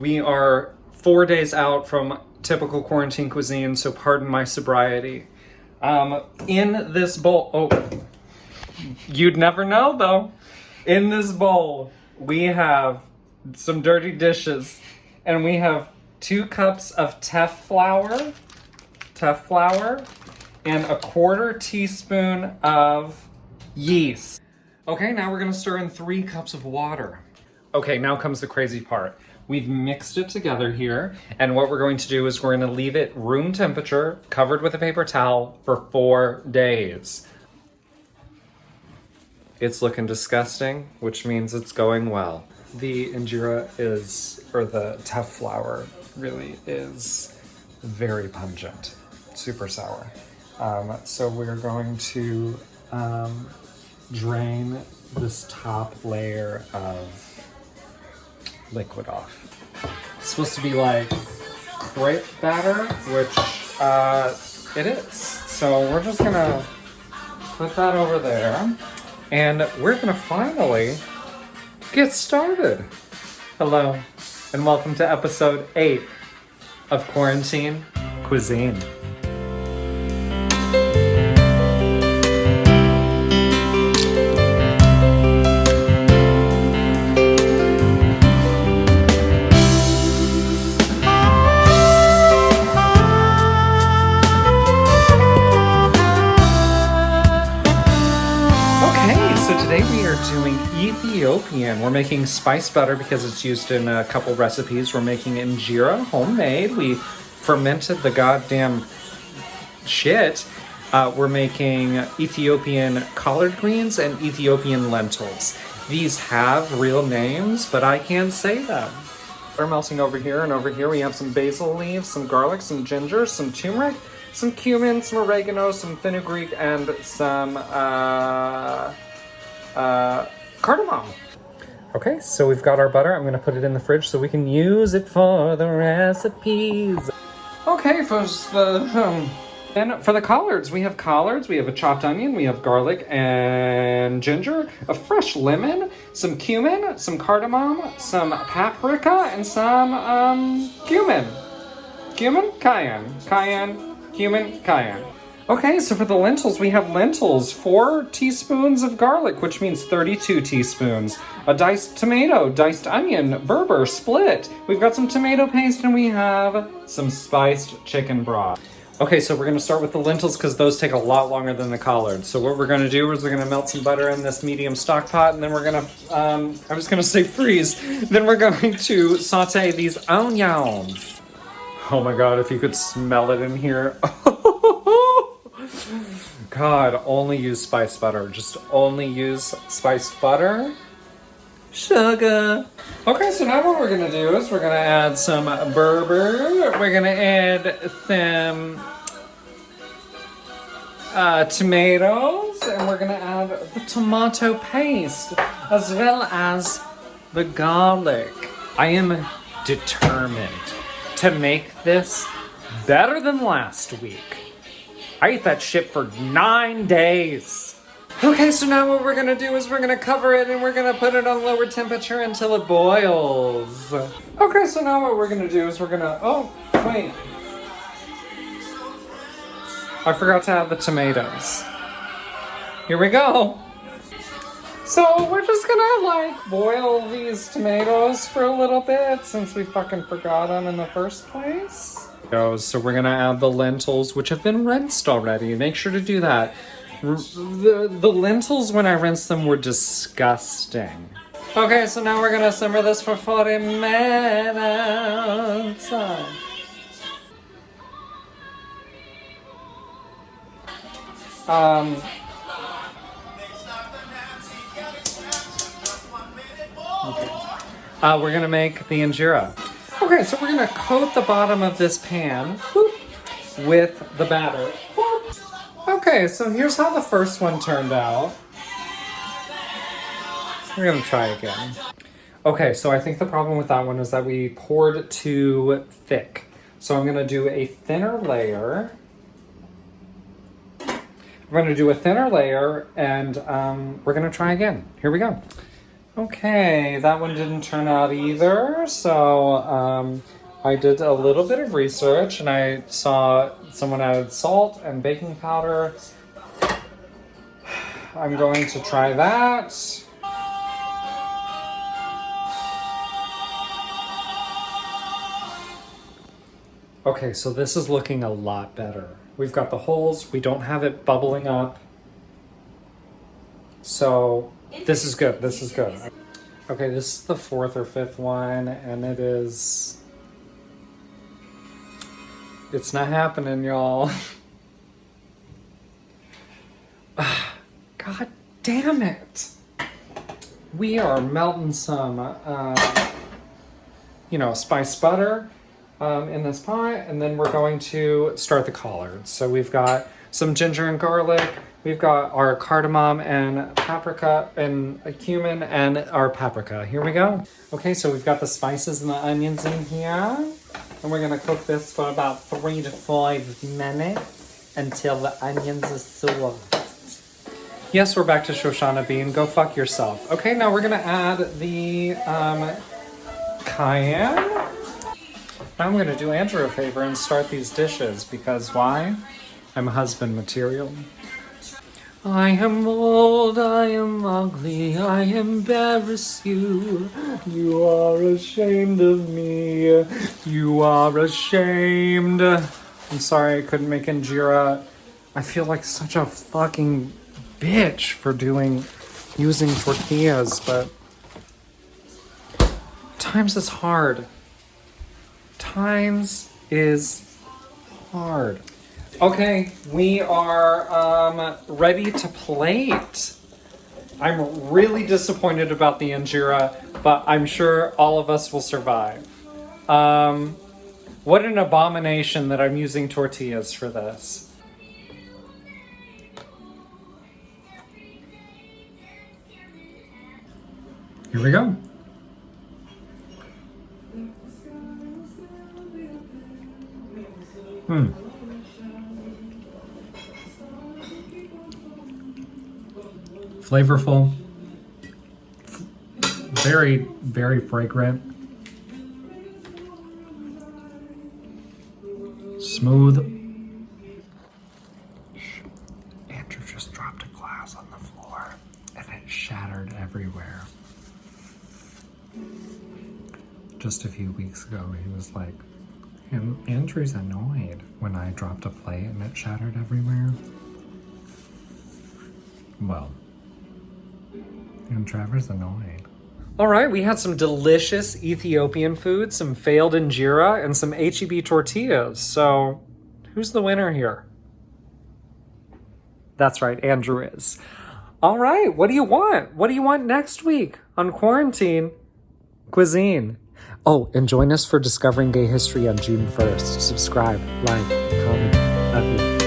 We are 4 days out from typical quarantine cuisine, so pardon my sobriety. In this bowl, oh, you'd never know though. In this bowl, we have some dirty dishes, and we have 2 cups of teff flour, and a 1/4 teaspoon of yeast. Okay, now we're gonna stir in 3 cups of water. Okay, now comes the crazy part. We've mixed it together here, and what we're going to do is we're going to leave it room temperature, covered with a paper towel, for 4 days. It's looking disgusting, which means it's going well. The injera or the teff flour really is very pungent, super sour. So we're going to drain this top layer of liquid off. It's supposed to be like crepe batter, which it is. So we're just gonna put that over there, and we're gonna finally get started. Hello, and welcome to episode 8 of Quarantine Quisine. Today we are doing Ethiopian. We're making spiced butter because it's used in a couple recipes. We're making injera, homemade. We fermented the goddamn shit. We're making Ethiopian collard greens and Ethiopian lentils. These have real names, but I can't say them. They're melting over here, and over here we have some basil leaves, some garlic, some ginger, some turmeric, some cumin, some oregano, some fenugreek, and some cardamom. Okay, so we've got our butter. I'm gonna put it in the fridge so we can use it for the recipes. Okay, for the collards, we have a chopped onion, we have garlic and ginger, a fresh lemon, some cumin, some cardamom, some paprika, and some cumin. Cayenne. Okay, so for the lentils, we have lentils, 4 teaspoons of garlic, which means 32 teaspoons, a diced tomato, diced onion, Berber, split. We've got some tomato paste, and we have some spiced chicken broth. Okay, so we're gonna start with the lentils because those take a lot longer than the collards. So what we're gonna do is we're gonna melt some butter in this medium stock pot, and then we're gonna, I was gonna say freeze. Then we're going to saute these onions. Oh my God, if you could smell it in here. God, only use spiced butter. Just only use spiced butter. Sugar. Okay, so now what we're gonna do is we're gonna add some Berber. We're gonna add some tomatoes, and we're gonna add the tomato paste, as well as the garlic. I am determined to make this better than last week. I ate that shit for 9 days. Okay, so now what we're gonna do is we're gonna cover it and we're gonna put it on lower temperature until it boils. Okay, so now what we're gonna do is we're gonna, oh, wait. I forgot to add the tomatoes. Here we go. So we're just gonna boil these tomatoes for a little bit since we fucking forgot them in the first place. So we're gonna add the lentils, which have been rinsed already. Make sure to do that. The lentils, when I rinsed them, were disgusting. Okay, so now we're gonna simmer this for 40 minutes. We're gonna make the injera. Okay, so we're gonna coat the bottom of this pan with the batter. Okay, so here's how the first one turned out. We're gonna try again. Okay, so I think the problem with that one is that we poured too thick. So I'm gonna do a thinner layer. I'm gonna do a thinner layer, and we're gonna try again. Here we go. Okay, that one didn't turn out either. So I did a little bit of research and I saw someone added salt and baking powder. I'm going to try that. Okay, so this is looking a lot better. We've got the holes, we don't have it bubbling up. So this is good, this is good. Okay, this is the fourth or fifth one, and it's not happening, y'all. God damn it. We are melting some, spice butter in this pot, and then we're going to start the collards. So we've got some ginger and garlic, we've got our cardamom and paprika and cumin and our paprika. Here we go. Okay, so we've got the spices and the onions in here, and we're gonna cook this for about 3 to 5 minutes until the onions are soft. Yes, we're back to Shoshana Bean. Go fuck yourself. Okay, now we're gonna add the cayenne. I'm going to do Andrew a favor and start these dishes because why? I'm husband material. I am old, I am ugly, I embarrass you. You are ashamed of me. You are ashamed. I'm sorry I couldn't make Injera. I feel like such a fucking bitch for using tortillas, but times is hard. Times is hard. Okay, we are ready to plate. I'm really disappointed about the injera, but I'm sure all of us will survive. What an abomination that I'm using tortillas for this. Here we go. Flavorful, very, very fragrant, smooth. Andrew just dropped a glass on the floor and it shattered everywhere. Just a few weeks ago, he was like, Andrew's annoyed when I dropped a plate and it shattered everywhere. Well, and Trevor's annoyed. All right, we had some delicious Ethiopian food, some failed injera, and some HEB tortillas. So, who's the winner here? That's right, Andrew is. All right, what do you want? What do you want next week on Quarantine Quisine? Oh, and join us for Discovering Gay History on June 1st. Subscribe, like, comment. Love you.